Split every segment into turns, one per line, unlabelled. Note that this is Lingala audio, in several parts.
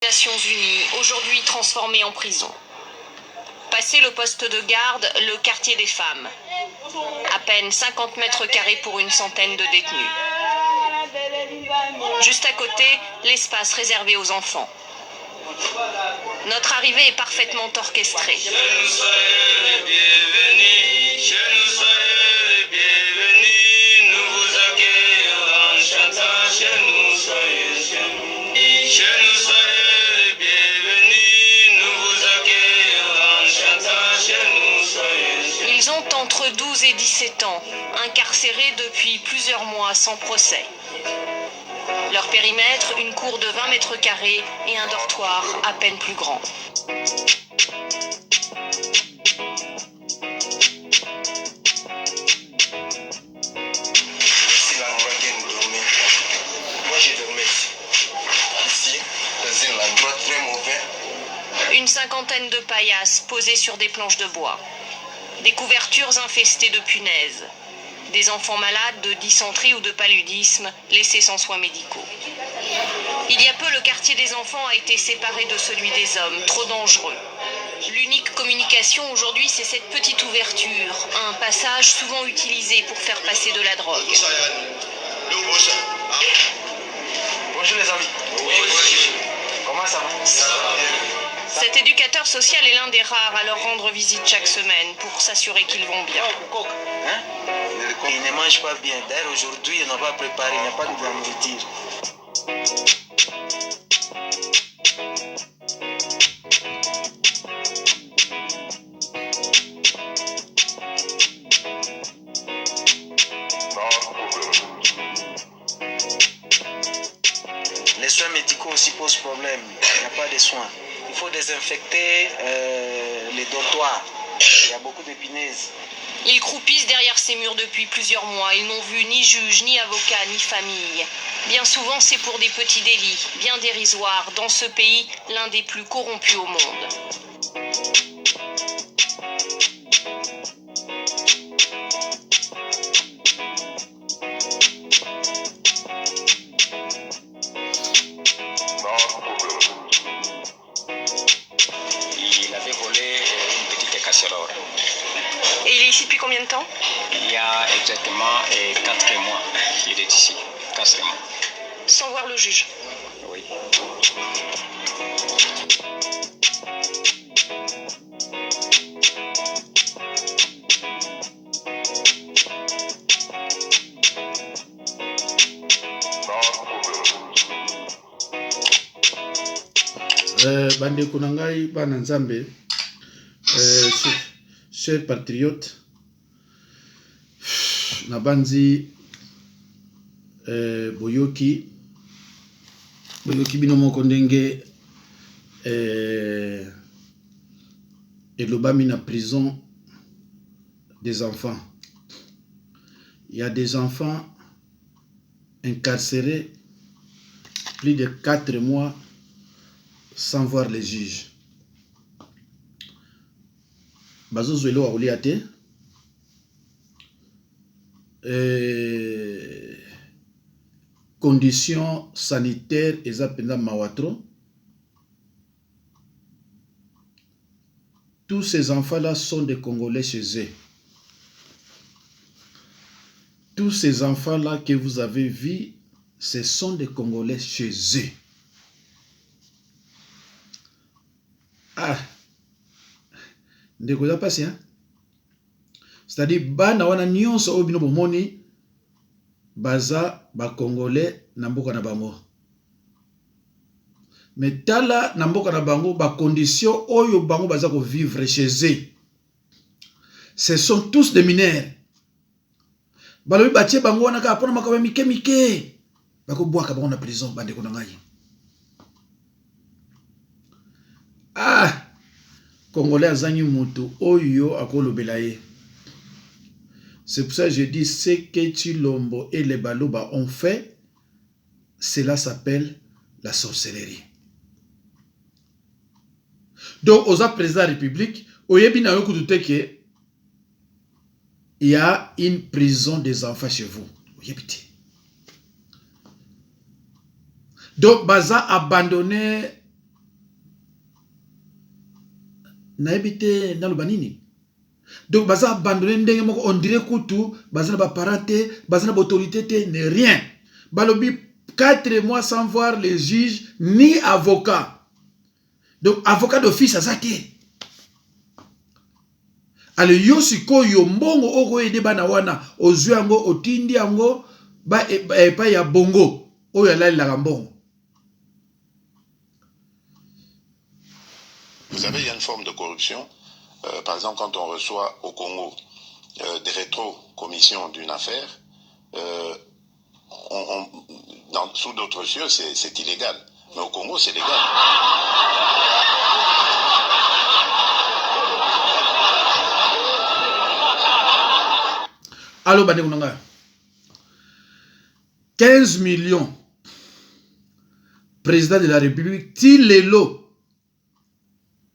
Nations Unies, aujourd'hui transformé en prison. Passé le poste de garde, le quartier des femmes. À peine 50 mètres carrés pour une centaine de détenus. Juste à côté, l'espace réservé aux enfants. Notre arrivée est parfaitement orchestrée. Ils ont entre 12 et 17 ans, incarcérés depuis plusieurs mois sans procès. Leur périmètre, une cour de 20 mètres carrés et un dortoir à peine plus grand. Une cinquantaine de paillasses posées sur des planches de bois. Des couvertures infestées de punaises. Des enfants malades de dysenterie ou de paludisme laissés sans soins médicaux. Il y a peu, le quartier des enfants a été séparé de celui des hommes, trop dangereux. L'unique communication aujourd'hui, c'est cette petite ouverture, un passage souvent utilisé pour faire passer de la drogue.
Bonjour les amis. Oui. Comment ça va? Ça va bien.
Cet éducateur social est l'un des rares à leur rendre visite chaque semaine pour s'assurer qu'ils vont bien.
Hein? Ils ne mangent pas bien. D'ailleurs, aujourd'hui, ils n'ont pas préparé, il n'y a pas de la nourriture. Les soins médicaux aussi posent problème. Il n'y a pas de soins. Il faut désinfecter les dortoirs. Il y a beaucoup de punaises.
Ils croupissent derrière ces murs depuis plusieurs mois. Ils n'ont vu ni juge, ni avocat, ni famille. Bien souvent, c'est pour des petits délits, bien dérisoires, dans ce pays, l'un des plus corrompus au monde.
Il avait volé une petite casserole.
Et il est ici depuis combien de temps?
Il y a exactement 4 mois qu'il est ici. 4 mois.
Sans voir le juge.
Oui.
Bandeko na ngai bana nzambe, cher patriote, na banzi boyoki bino moko ndenge elobami na prison des enfants. Il y a des enfants incarcérés plus de 4 mois sans voir les juges. Bazozwelo wa ulia te. Conditions sanitaires eza penza mawatro. Tous ces enfants-là sont des Congolais chez eux. Tous ces enfants-là que vous avez vus, ce sont des Congolais chez eux. Ah, ndeko za pasi, hein? C'est-à-dire, bana wana nyonso oyo bino bomoni baza ba Congolais na mboka na bango. Mais tala na mboka na bango ba conditions oyo bango baza ko vivre chez eux. Ce sont tous des mineurs. Balobi batie bango wana ka pona makaba mike mike. Bako bwaka bango na prison bandeko na ngai. Ah, Congolais azangi mutu oyo akolobela ye. C'est pour ça que je dis ce que Tshilombo et les Baloba ont fait, cela s'appelle la sorcellerie. Donc, aux président de la République, oyebi na yoku que il y a une prison des enfants chez vous. Oyebi te. Donc, baza abandonné naebite naloba nini. Donc baza abandonné ndenge moko on dirait kutu baza na ba parenté, baza na autorité te, ne rien. Balobi 4 mois sans voir les juges ni avocat. Donc avocat d'office azate. Ale yo sikoyo mbongo oko ede bana wana ozwi yango otindi yango ba pa ya bongo oyo alalelaka mbongo.
Vous savez, il y a une forme de corruption. Par exemple, quand on reçoit au Congo des rétro-commissions d'une affaire, sous d'autres cieux, c'est illégal. Mais au Congo, c'est légal.
Allô, Badekunanga. 15 millions. Président de la République, Tilelo.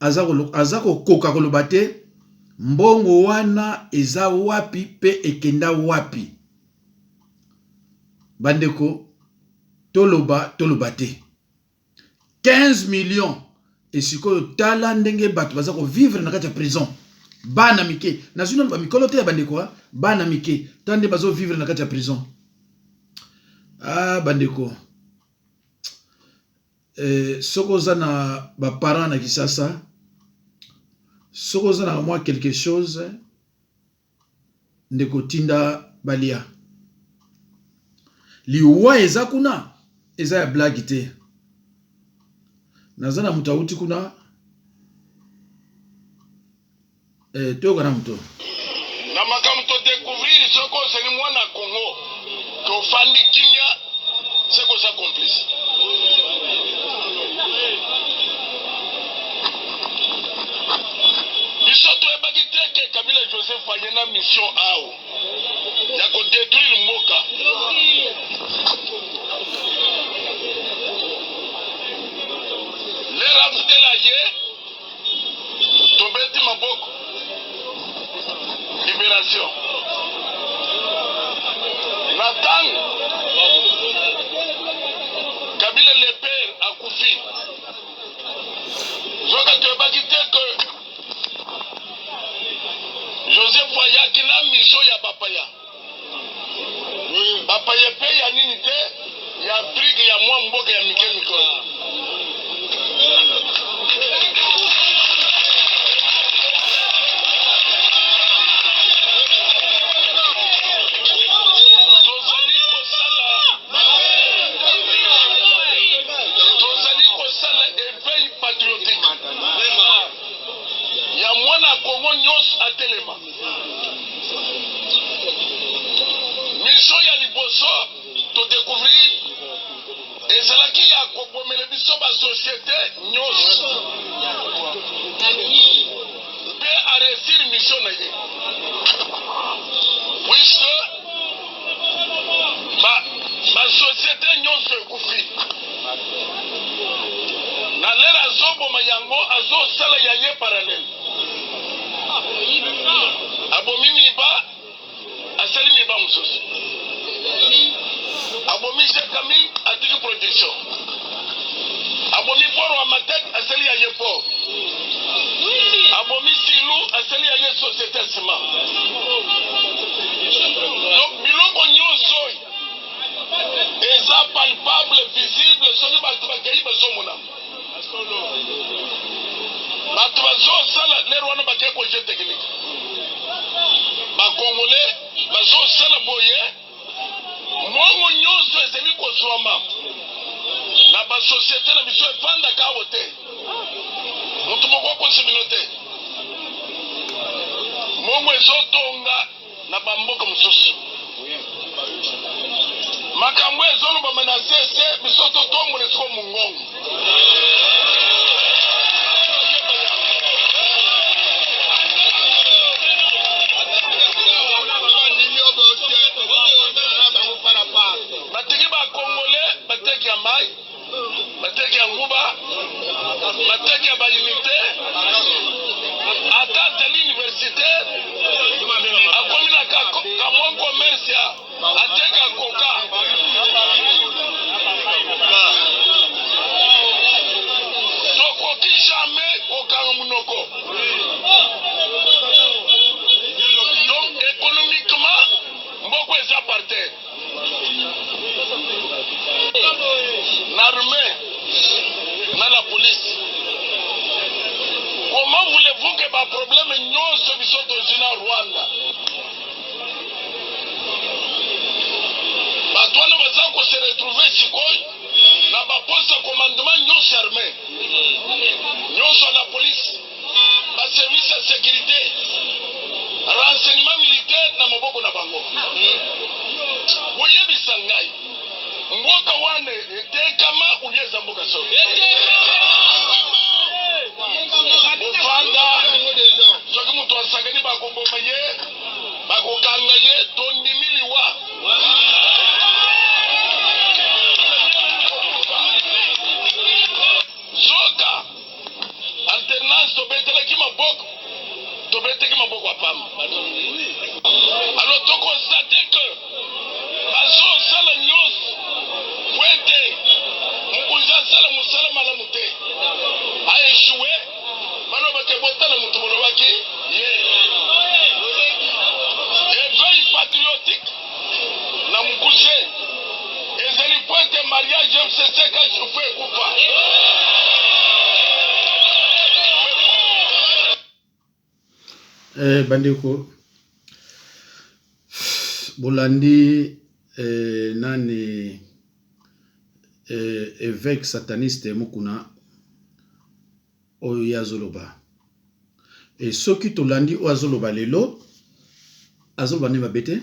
Azako koka kolobate. Mbongo wana eza wapi pe ekenda wapi. Bandeko. Tolobate. 15 millions. Et sikoyo tala ndenge bato bazako vivre na kati ya prison. Bana mike. Nazuna ba mikolo te ya bandeko. Bana mike. Tande bazo vivre na kati ya prison. Ah bandeko. Soko zana ba parents na Kisasa. Soko zana moi quelque chose. Ndeko tinda balia. Liwa eza kuna. Eza ya blague te. Nazana mutauti kuna. Toka na mto.
Na makamu to découvrir soko zeli mwana Congo. To fandi kinya seko sa complice. Bisoto ebagiteke Kabila Joseph Fayena mission ao. Ya ko détruire Moka. Les raves de la ye Tobeti Maboko. Libération. Nathan Kabila le père a Koufi. Zoka Tobagite que Joseph Faya qui n'a mission ya Bapaya. Bapaya pe ya nini te ya Afrique ya mwa mboka ya Mike Mikolo. Tozali kosala éveil patriotique. Ya mwana Congo nyonso atelema. Mission ya liboso to découvrir ezalaki ya kobomela biso ba société nyonso. Pe a réussir mission na ye. Puisque ba société nyonso ekufi. Na lera azoboma yango azosala ya ye parallèle. Abomi miba asali miba mosusu. Abomi Jekami atiki production. Abomi poro wa matek asali ya ye port. Abomi silu asali ya ye société ciment. Donc biloko nyonso eza palpable, visible, soki bato bakei bazomona. Bato bazosala lero wana bakei projet technique. Bakongolais bazosala boye mongo nyonso ezali kozwama na basociété na biso efandaka awo te. Moto moko akosibino te. Mongo ezotonga na bamboka mosusu. Makambo ezolobama na sese biso totombola esiko mongongo. Bateki ba Congolais bateki ya mai, bateki ya nguba, bateki ya ba unité. Ata l'université akomi na ka mwa commerce ya ateka coca. Tokoki jamais kokanga munoko. moko eza par terre na armée na la police. Comment voulez-vous que ba problème nyonso biso tozina Rwanda bato wana baza kose retrouver sikoyo na baposte ya commandement nyonso armée nyonso na police baservice ya sécurité renseignement militaire na maboko na bango. Boyebisa ngai mboka wana etekama ulieza mboka soki ofanda soki moto asangani bakoboma ye bakokanga ye tondimi liwa zoka alternance tobetelaki maboko tobeteki maboko apamba. Alors tokonstate que bazosala nyonso po ete mokonzi asala mosala malamu te aeshue balobake botala moto bolobaki ye éveil patriotique na mokuse ezali po ete mariage mcc kashufu ekufa.
Bandeko bolandi nani évêque sataniste mukuna oyo yazoloba et soki tolandi oyo azoloba lelo azoloba ne babete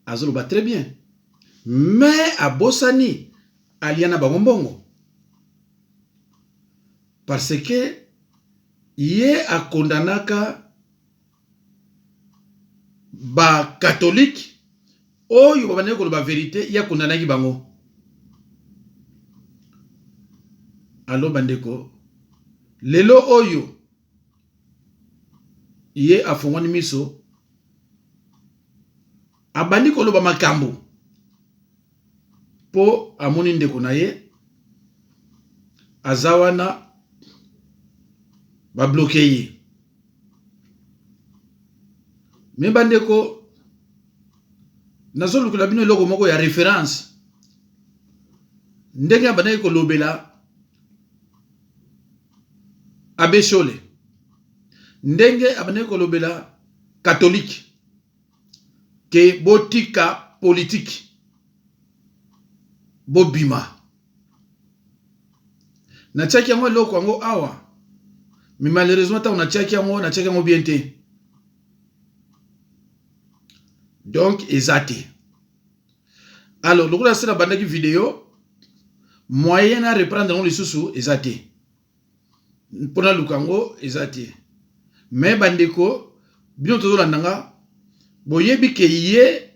azoloba très bien mais abosani aliana bangombongo parce que ye akondanaka ba catholique oyo babane koloba vérité ye akondanaki bango. Alo bandeko lelo oyo ye afongwani miso abandi koloba makambo po amoni ndeko na ye azawana ba bloqué ye. Mais bandeko nazoluka bino eloko moko ya référence ndenge abandaki kolobela Abbé Chole ndenge abandaki kolobela catholique ke botika politique bobima na tchaki yango eloko yango awa. Mais malheureusement, on a tchaki yango bien te. Donc, ezate. Alors, le coup c'est la bande qui vidéo, moyen à reprendre les sous ezate. Pour la lukango ezate. Mais bandeko, bien tout l'andanga, boyebi ke ye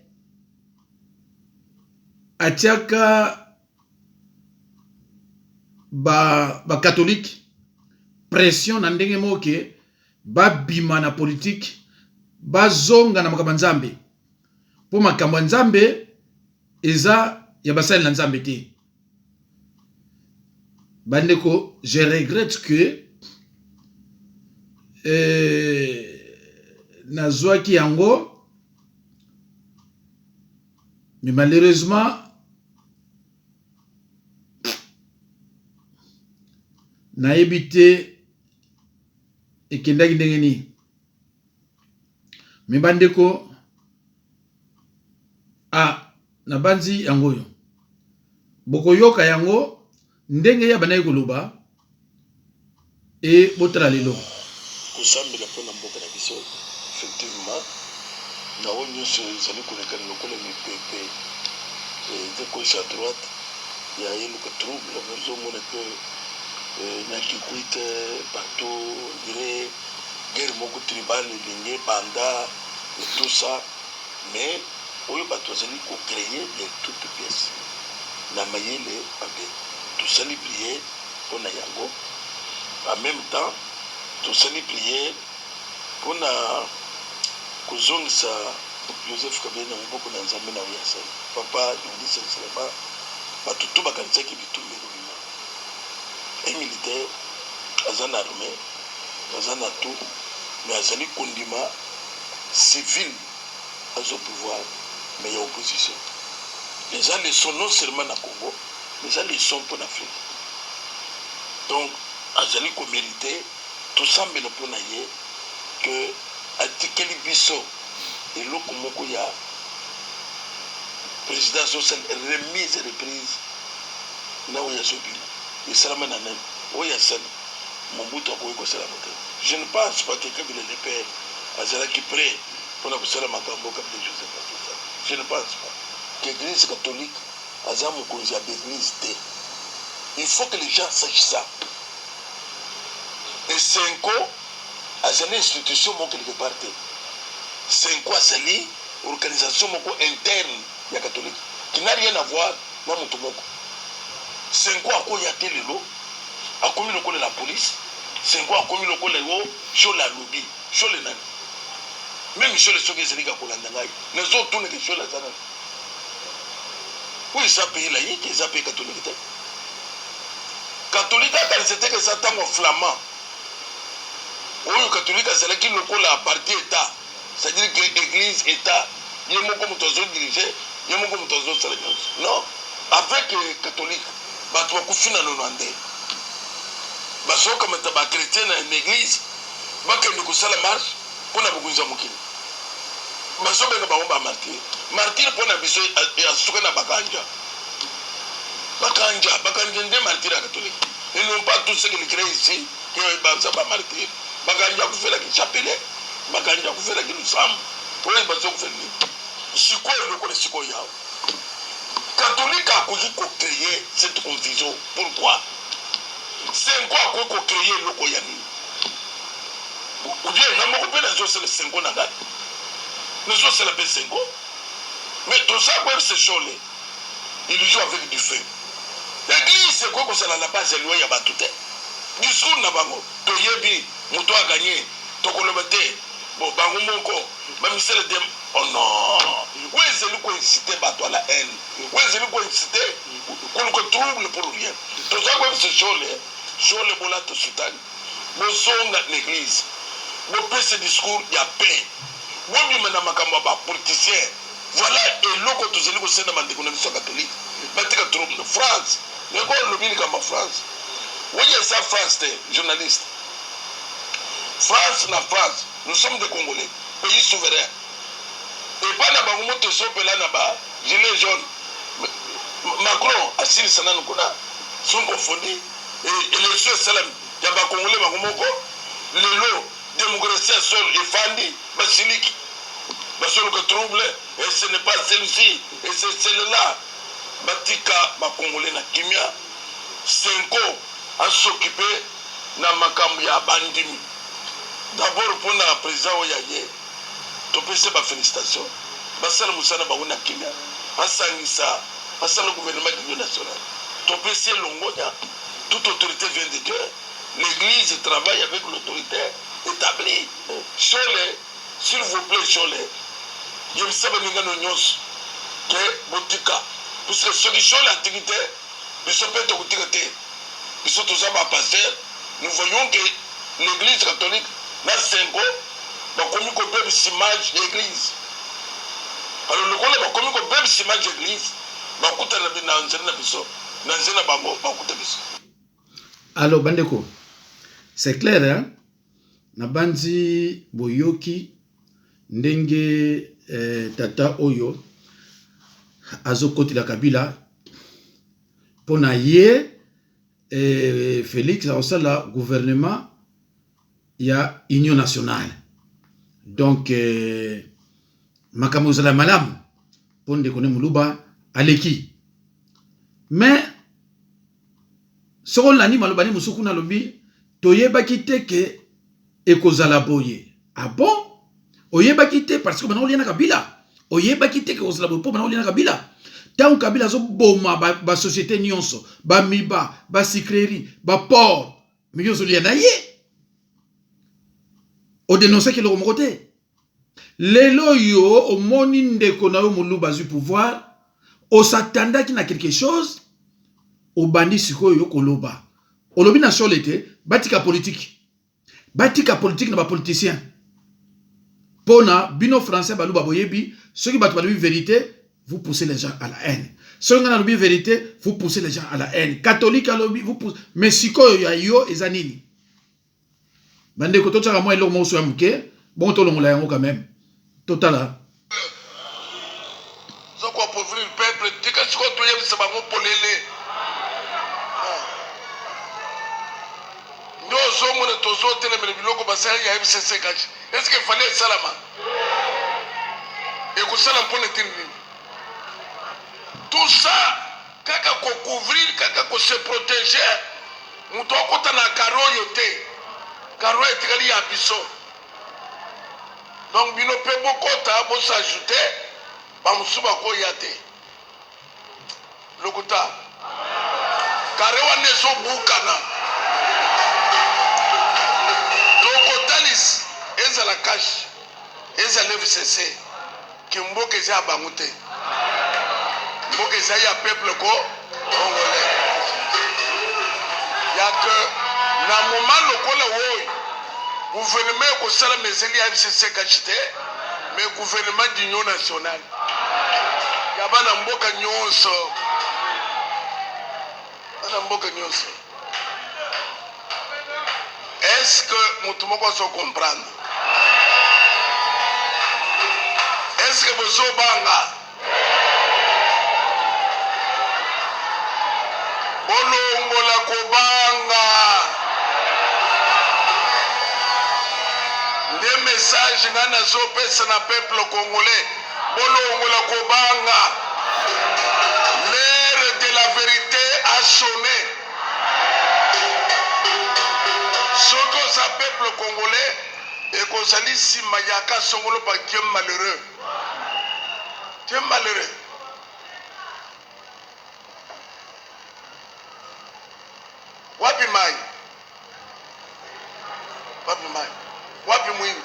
atiaka ba catholique. Pression na ndenge moke ba bima na politique ba zonga na makambo nzambe po makambo nzambe eza ya basali na nzambe te. Bandeko, je regrette que nazwaki yango mais malheureusement nayebi te ekendaki ndenge nini. Me bandeko na banzi yango yo bokoyoka yango ndenge ya banayi koloba e botala lelo
kosambela mpo na mboka na biso. Effectivement na oyo nyonso ezali kolekana lokola mipepe eza gauche à droite ya yeluka trouble nazomona mpe na kikwite bato dire guerre moko tribal elingi banda et tout ça, mais oyo bato bazali kocréer de toutes pièces na mayele abe tosali prier mpona yango. En même temps tosali prier mpona kozongisa Joseph Kabila na maboko na nzambe na oyo asali. Papa nandi sincèrement bato to bakanisaki bitumba elobima un militaire aza na armée aza na tout mais azali kondima civil au pouvoir, mais il y a opposition. Les gens les sont non seulement dans le Congo, les gens les sont pour l'Afrique. Donc, Azali ko mérité, tout ça, mais le pour naïe, que Atikeli Bisso et l'autre Moko ya président social remise et reprise, là où il y a ce but. Et ça, là, où il y a ça, mon bout à quoi ça. Je ne pense pas que Kabila le père, Azala qui prêt pour la Koussala Makambo comme des Joseph. Je ne pense pas que l'Église catholique, Azala Mokonzi a l'église. Il faut que les gens sachent ça. Et 5 ans, Azala institution quelque part. 5 ans, Azali, organisation interne ya catholique, qui n'a rien à voir dans mon tomoko. 5 ans, à quoi il y a tel lot, à quoi il y a la police. 5 ans, comme le collègue, sur la lobby, sur les nains. Même sur les choses que les gars pour l'andangaï, ne sont tous les sur la zana. Oui, ça paye laïque et ça paye catholique. Catholique, c'était que ça tombe flamand. Oui, catholique, c'est là qu'il le colle à parti État. C'est-à-dire que l'église État, il y a mon comme tous les dirigés, il y a mon comme tous les autres. Non, avec les catholiques, tu vas coucher dans le Rwanda. Parce que comme tu es chrétien dans l'église, tu as la marche pour la bouger mokili. Parce que tu as martyr. Martyr pour la bise et à souka na bakanja. Bakanja des martyrs catholiques. Ils n'ont pas tous ceux qui créent ici qui ont pas martyr. Bakanja ku fait la chapelet. Bakanja ku fait la nous sommes. Pour les bateaux ku fait. Si quoi le connaît si quoi ya. Catholique a créé cette confusion. Pourquoi? C'est quoi qu'on crée le Koyani? Ou bien, nous avons fait les 5 ans. Nous avons fait les 5 ans. Mais tout ça, c'est cholé. Il joue avec du feu. L'église, c'est quoi que c'est la base de l'Ouïa Batouté? Discours n'a pas. Tu yebi, mouton a gagné. Tu colombeté. Bon, bango monko. Même si c'est le dème. Oh non. Oui, c'est lui qui incité à la haine. Oui, c'est lui qui incité. Qu'on trouble pour rien. Tout ça, c'est cholé. Sur le bolat de Soudan, nous sommes dans l'église. Nous faisons ce discours, il y a paix. Nous sommes des politiciens. Voilà, et l'eau que nous avons fait dans l'économie catholique. Maintenant, France, nous avons le comme France. Oui, c'est France, journaliste. France, la France, nous sommes des Congolais, pays souverain. Et pas dans le monde de là, gilet jaune. Macron, Assir Sananukuna, sont confondus. Et les yeux salam, il y a des Congolais, les lots, démocratie sol et fandi, basilique, basilique trouble, et ce n'est pas celui-ci, et c'est celle-là. Batika, ma Congolais, na Kimia, 5 ans à s'occuper na Makambia Bandimi. D'abord pour la président Oyaye, tu peux faire ma félicitation. Basal Moussana Baouna Kimia, Assanissa, Asal le gouvernement de l'Union nationale. Tu peux faire Longonia. Toute autorité vient de Dieu. L'Église travaille avec l'autorité établie. Chole, s'il vous plaît, Chole. Je ne sais pas si que Botika. Puisque ceux qui sont l'activité, ils sont pas de l'autorité. Ils sont tous à pasteur. Nous voyons que l'Église catholique, dans 5 ans, va commis qu'on peut s'image l'Église. Alors le collègue va commis qu'on peut s'image l'Église. Va coûter la vie dans un épisode. Dans un bango, va coûter l'épisode.
Alors, Bandeko, c'est clair, hein? Nabandi Boyoki, Ndenge Tata Oyo, Azokoti la Kabila, Ponaye, Félix, la gouvernement, il y a Union nationale. Donc, Makamozala Malam, Ponde Kone Moulouba, Aleki. Mais, selon l'anime, le bani musukuna lobi, toyeba kite ke ekozala boye. Ah bon? Oyeba kite parce que maintenant on liena Kabila. Oyeba kite ke kozala boye pour maintenant on liena Kabila. Tant Kabila zo boma ba société nyonso, ba miba, ba sikleri, ba port. Mais yo zo liena ye. O dénoncer que le côté. Lelo yo o moni ndeko na yo muluba du pouvoir, o s'attendait qu'il y a quelque chose. Au bandi sikoyo yo koloba. Olobi na solete, batika politique. Batika politique na ba politicien. Pona, bino français, balou baboyebi, ceux qui battent la vérité, vous poussez les gens à la haine. Ceux qui ont la vérité, vous poussez les gens à la haine. Catholique, vous poussez. Mais si quoi yo et zanini. Bande ko totala moi lo mo so amke, bon to lo la yango quand même. Total.
Ça quoi pour le peuple, tu que ce que tu y a ça va polele. Nous sommes tous autres les biloko basari ya FCC kachi. Est-ce qu'il fallait salama? Et que ça la pone tini. Tout ça, kaka ko couvrir, kaka ko se protéger. Muto ko tana karo yote. Karo etikali ya biso. Donc bino pe bokota bo s'ajouter, ba musuba ko yate. Lokuta. Kare wa nezo bukana. Tokotalis eza la cash. Eza le FCC. Kimboke za bangute. Mboke za ya peuple ko congolais. Ya que na moment lokola woy gouvernement ko sala meseli ya FCC kachite mais gouvernement d'union nationale. Ya bana mboka nyonso. Bana mboka nyonso. Est-ce que mutu moko so comprendre? Est-ce que vous banga? Bolongo la kobanga. Des messages nana zopesa na peuple congolais. Bolongo la kobanga. L'heure de la vérité a sonné. Ce que ça peuple congolais et qu'on s'allie si mayaka songolo pas Dieu malheureux. Dieu malheureux. Wapi mai? Wapi mai? Wapi mwingi?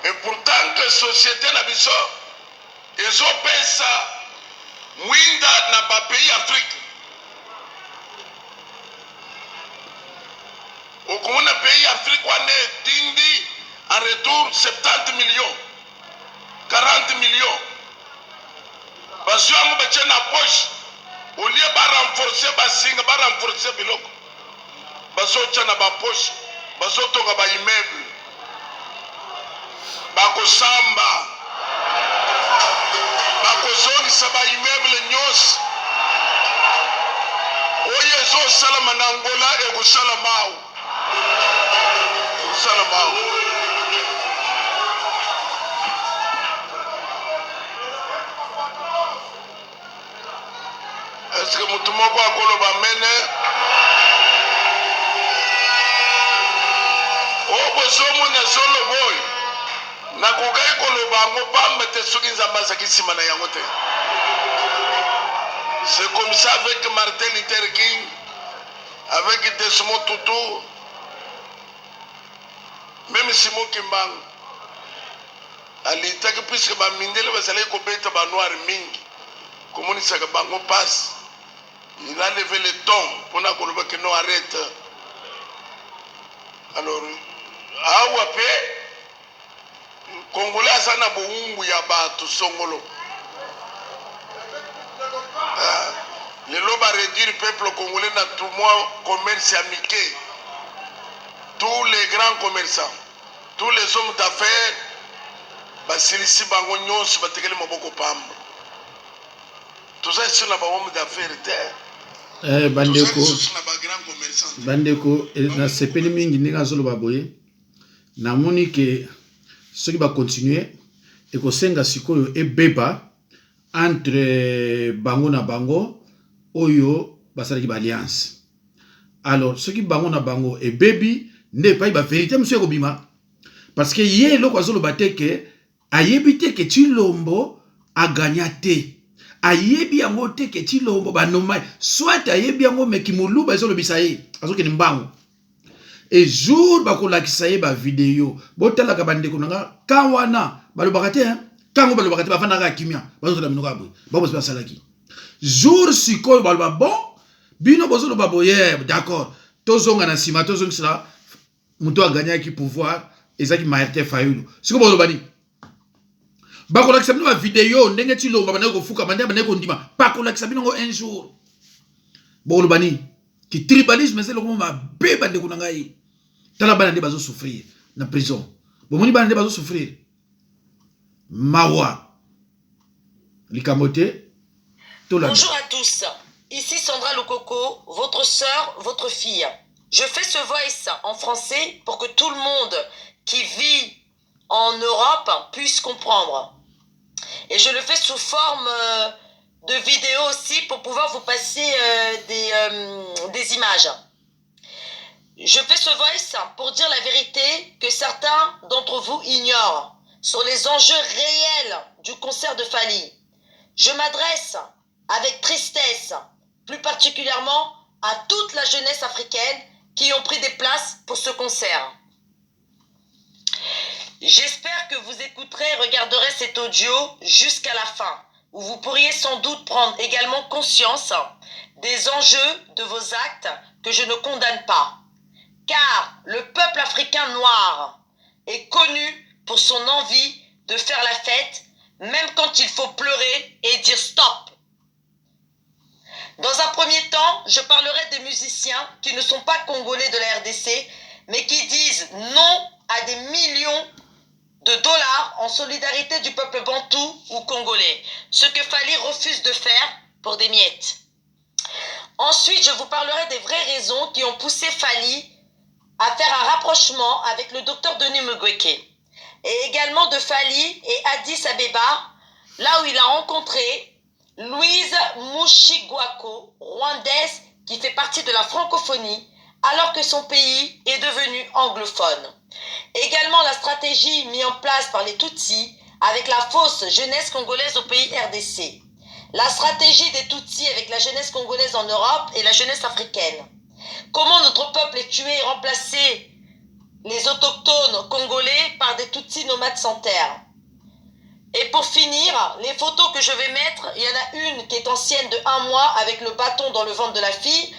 Et pourtant que société na biso ezopesa mwinda na ba pays Afrique. Au commun pays Afrique on est dindi en retour 70 millions 40 millions. Parce que on va na poche au lieu de renforcer basinga ba renforcer biloko. Baso tchana ba poche, baso tonga ba immeuble. Bako samba. Bako zoni saba immeuble nyos. Oye zo salama na Angola e kusalamao. Kusalamao. Est-ce que mutu moko akoloba mene? Obozomo na solo boy. Na kokai koloba ngo pamba te soki nzamba zakisima na yango te. C'est comme ça avec Martin Luther King, avec Desmond Tutu, même Simon Kimbangu. Alitaki puisque ba mindele bazali ko beta ba noir mingi. Comme on sait que bango passe. Il a levé le ton pour na koloba que non arrête. Alors awa pe Congolais sana boungu ya batu songolo. Les lobes à réduire le peuple congolais dans tout mois commerce amiqué. Tous les grands commerçants, tous les hommes d'affaires, basilisi bango nyonso batekele maboko pamba. Tout ça c'est na ba homme d'affaires terre.
Bandeko na sepeli mingi ndinga zolo baboye. Na moni ke soki ba continuer et ko senga sikoyo ebeba entre bango na bango oyo basalaki ba alliance. Alors soki bango na bango ebebi ne pas ba vérité monsieur kobima parce que yé loko azolo bateke ayebite ke Tshilombo a gagné. Ayebi yango te ke Tshilombo ba nomai soit ayebi yango me kimuluba ezolo bisaye azoke ni mbango. Et jour bakolakisa ye ba vidéo botala ka bandeko nanga kawana balobakate hein kango balobakate ba fana ka kimia bazotala minoka boy babo se salaki jour sikoyo baloba bon bino bozolo baboye d'accord tozonga na sima tozongisala muto a gagné qui pouvoir ezaki Martin Fayulu siko bolobani bakola kisabino ba vidéo ndenge ti lomba bana ko fuka bana bana ko ndima bakola kisabino ngo un jour bolobani ki tribalisme c'est le comment ma beba de kunanga yi tala bana de bazo souffrir na prison bomoni bana de bazo souffrir mawa likamote tola.
Bonjour à tous, ici Sandra Lokoko, votre sœur, votre fille. Je fais ce voice en français pour que tout le monde qui vit en Europe puisse comprendre. Et je le fais sous forme de vidéo aussi pour pouvoir vous passer des images. Je fais ce voice pour dire la vérité que certains d'entre vous ignorent sur les enjeux réels du concert de Fally. Je m'adresse avec tristesse, plus particulièrement à toute la jeunesse africaine qui ont pris des places pour ce concert. J'espère que vous écouterez et regarderez cet audio jusqu'à la fin, où vous pourriez sans doute prendre également conscience des enjeux de vos actes que je ne condamne pas. Car le peuple africain noir est connu pour son envie de faire la fête, même quand il faut pleurer et dire stop. Dans un premier temps, je parlerai des musiciens qui ne sont pas congolais de la RDC, mais qui disent non à des millions de dollars en solidarité du peuple bantou ou congolais, ce que Fally refuse de faire pour des miettes. Ensuite, je vous parlerai des vraies raisons qui ont poussé Fally à faire un rapprochement avec le docteur Denis Mukwege, et également de Fally et Addis Abeba, là où il a rencontré Louise Mushigwako, rwandaise, qui fait partie de la francophonie, alors que son pays est devenu anglophone. Également la stratégie mise en place par les Tutsis avec la fausse jeunesse congolaise au pays RDC. La stratégie des Tutsis avec la jeunesse congolaise en Europe et la jeunesse africaine. Comment notre peuple est tué et remplacé les autochtones congolais par des Tutsis nomades sans terre. Et pour finir, les photos que je vais mettre, il y en a une qui est ancienne de 1 mois avec le bâton dans le ventre de la fille.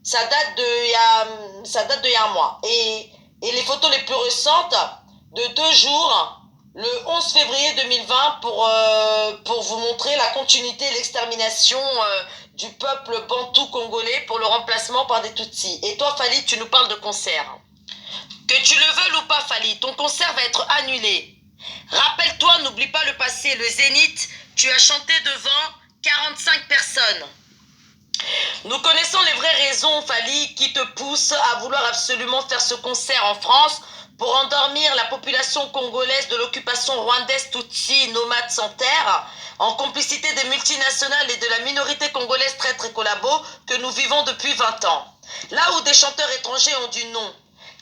Ça date de il y a 1 mois. Et les photos les plus récentes de 2 jours, le 11 février 2020, pour vous montrer la continuité et l'extermination du peuple bantou congolais pour le remplacement par des Tutsis. Et toi, Fally, tu nous parles de concert. Que tu le veuilles ou pas, Fally, ton concert va être annulé. Rappelle-toi, n'oublie pas le passé, le Zénith, tu as chanté devant 45 personnes. Nous connaissons les vraies raisons, Fally, qui te poussent à vouloir absolument faire ce concert en France pour endormir la population congolaise de l'occupation rwandaise Tutsi, nomade sans terre, en complicité des multinationales et de la minorité congolaise traître et collabo que nous vivons depuis 20 ans. Là où des chanteurs étrangers ont dit non,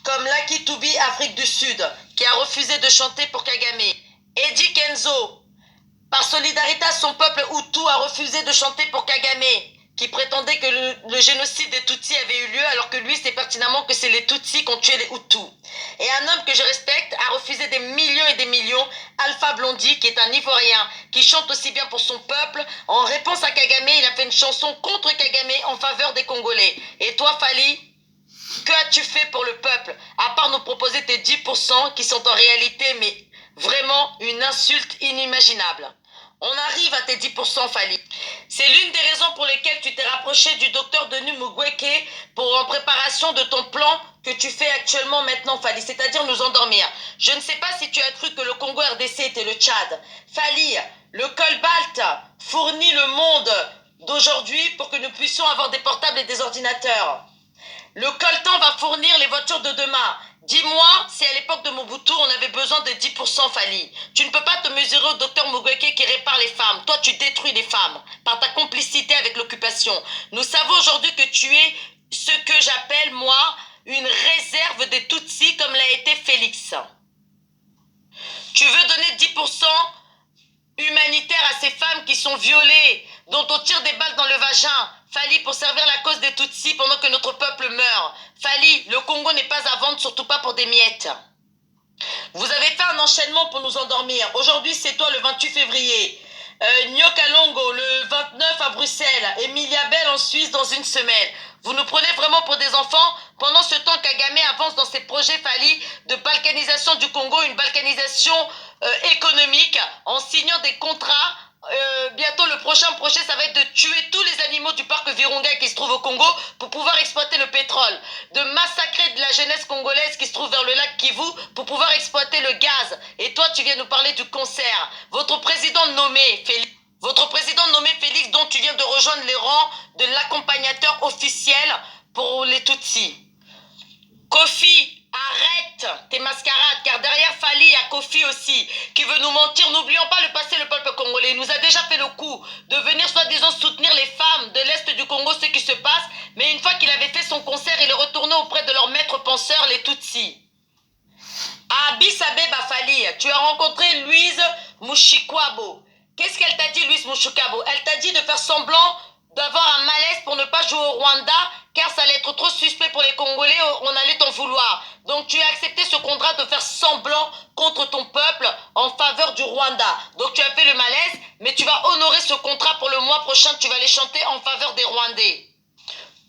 comme Lucky Toubi, Afrique du Sud, qui a refusé de chanter pour Kagame. Eddie Kenzo, par solidarité à son peuple Hutu, a refusé de chanter pour Kagame, qui prétendait que le génocide des Tutsis avait eu lieu, alors que lui sait pertinemment que c'est les Tutsis qui ont tué les Hutus. Et un homme que je respecte a refusé des millions et des millions, Alpha Blondy, qui est un Ivoirien, qui chante aussi bien pour son peuple. En réponse à Kagame, il a fait une chanson contre Kagame en faveur des Congolais. Et toi, Fally, que as-tu fait pour le peuple, à part nous proposer tes 10% qui sont en réalité, mais vraiment une insulte inimaginable? On arrive à tes 10%, Fally. C'est l'une des raisons pour lesquelles tu t'es rapproché du docteur Denis Mukwege en préparation de ton plan que tu fais actuellement maintenant, Fally, c'est-à-dire nous endormir. Je ne sais pas si tu as cru que le Congo RDC était le Tchad. Fally, le cobalt fournit le monde d'aujourd'hui pour que nous puissions avoir des portables et des ordinateurs. Le coltan va fournir les voitures de demain. Dis-moi si à l'époque de Mobutu, on avait besoin de 10%, Fally. Tu ne peux pas te mesurer au docteur Mukwege qui répare les femmes. Toi, tu détruis les femmes par ta complicité avec l'occupation. Nous savons aujourd'hui que tu es ce que j'appelle, moi, une réserve des Tutsis comme l'a été Félix. Tu veux donner 10% humanitaire à ces femmes qui sont violées, dont on tire des balles dans le vagin. Fally, pour servir la cause des Tutsis pendant que notre peuple meurt. Fally, le Congo n'est pas à vendre, surtout pas pour des miettes. Vous avez fait un enchaînement pour nous endormir. Aujourd'hui, c'est toi le 28 février. Nyokalongo le 29 à Bruxelles. Emilia Bell en Suisse dans une semaine. Vous nous prenez vraiment pour des enfants. Pendant ce temps, Kagame avance dans ses projets Fally de balkanisation du Congo, une balkanisation économique, en signant des contrats. Bientôt, le prochain projet, ça va être de tuer tous les animaux du parc Virunga qui se trouve au Congo pour pouvoir exploiter le pétrole, de massacrer de la jeunesse congolaise qui se trouve vers le lac Kivu pour pouvoir exploiter le gaz. Et toi, tu viens nous parler du concert. Votre président nommé, Félix, dont tu viens de rejoindre les rangs de l'accompagnateur officiel pour les Tutsis. Kofi, arrête tes mascarades, car derrière Fally, il y a Kofi aussi, qui veut nous mentir. N'oublions pas le passé, le peuple congolais. Il nous a déjà fait le coup de venir soi-disant soutenir les femmes de l'Est du Congo, ce qui se passe. Mais une fois qu'il avait fait son concert, il est retourné auprès de leur maître penseur, les Tutsis. À Addis Abeba, Fally, tu as rencontré Louise Mushikwabo. Qu'est-ce qu'elle t'a dit, Louise Mushikwabo? Elle t'a dit de faire semblant d'avoir un malaise pour ne pas jouer au Rwanda, car ça allait être trop suspect pour les Congolais, on allait t'en vouloir. Donc tu as accepté ce contrat de faire semblant contre ton peuple en faveur du Rwanda. Donc tu as fait le malaise, mais tu vas honorer ce contrat pour le mois prochain, tu vas les chanter en faveur des Rwandais.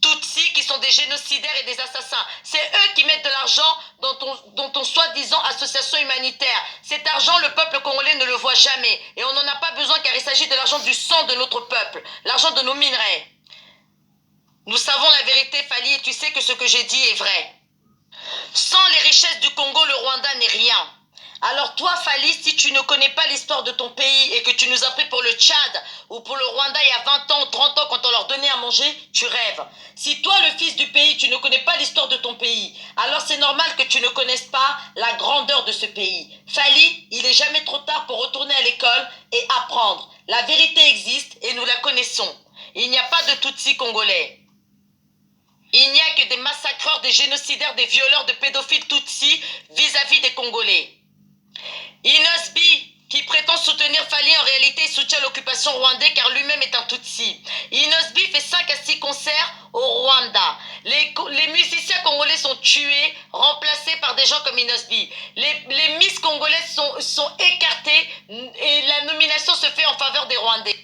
Tutsis qui sont des génocidaires et des assassins. C'est eux qui mettent de l'argent dans ton soi-disant association humanitaire. Cet argent, le peuple congolais ne le voit jamais. Et on n'en a pas besoin car il s'agit de l'argent du sang de notre peuple, l'argent de nos minerais. Nous savons la vérité, Fally, et tu sais que ce que j'ai dit est vrai. Sans les richesses du Congo, le Rwanda n'est rien. Alors toi, Fally, si tu ne connais pas l'histoire de ton pays et que tu nous as pris pour le Tchad ou pour le Rwanda il y a 20 ans ou 30 ans quand on leur donnait à manger, tu rêves. Si toi, le fils du pays, tu ne connais pas l'histoire de ton pays, alors c'est normal que tu ne connaisses pas la grandeur de ce pays. Fally, il n'est jamais trop tard pour retourner à l'école et apprendre. La vérité existe et nous la connaissons. Il n'y a pas de Tutsis congolais. Il n'y a que des massacreurs, des génocidaires, des violeurs, de pédophiles Tutsis vis-à-vis des Congolais. Inosbi, qui prétend soutenir Fally, en réalité il soutient l'occupation rwandaise car lui-même est un Tutsi. Inosbi fait 5 à 6 concerts au Rwanda. Les musiciens congolais sont tués, remplacés par des gens comme Inosbi. Les Miss congolaises sont écartées et la nomination se fait en faveur des Rwandais.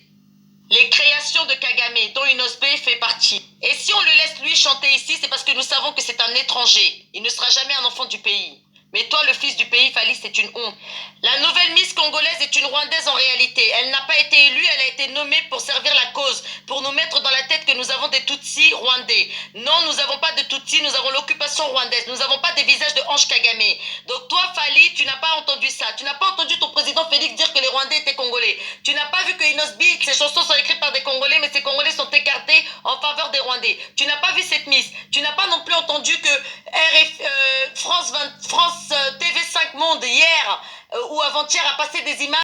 Les créations de Kagame, dont Inosbi fait partie. Et si on le laisse lui chanter ici, c'est parce que nous savons que c'est un étranger. Il ne sera jamais un enfant du pays. Mais toi, le fils du pays, Fally, c'est une honte. La nouvelle Miss congolaise est une Rwandaise en réalité. Elle n'a pas été élue, elle a été nommée pour servir la cause, pour nous mettre dans la tête que nous avons des Tutsis rwandais. Non, nous n'avons pas de Tutsis, nous avons l'occupation rwandaise. Nous n'avons pas des visages de Ange Kagame. Donc toi, Fally, tu n'as pas entendu ça. Tu n'as pas entendu ton président Félix dire que les Rwandais étaient Congolais. Tu n'as pas vu que Inosbi, ses chansons sont écrites par des Congolais, mais ces Congolais sont écartés en faveur des Rwandais. Tu n'as pas vu cette Miss. Tu n'as pas non plus entendu que France TV5 Monde hier ou avant-hier a passé des images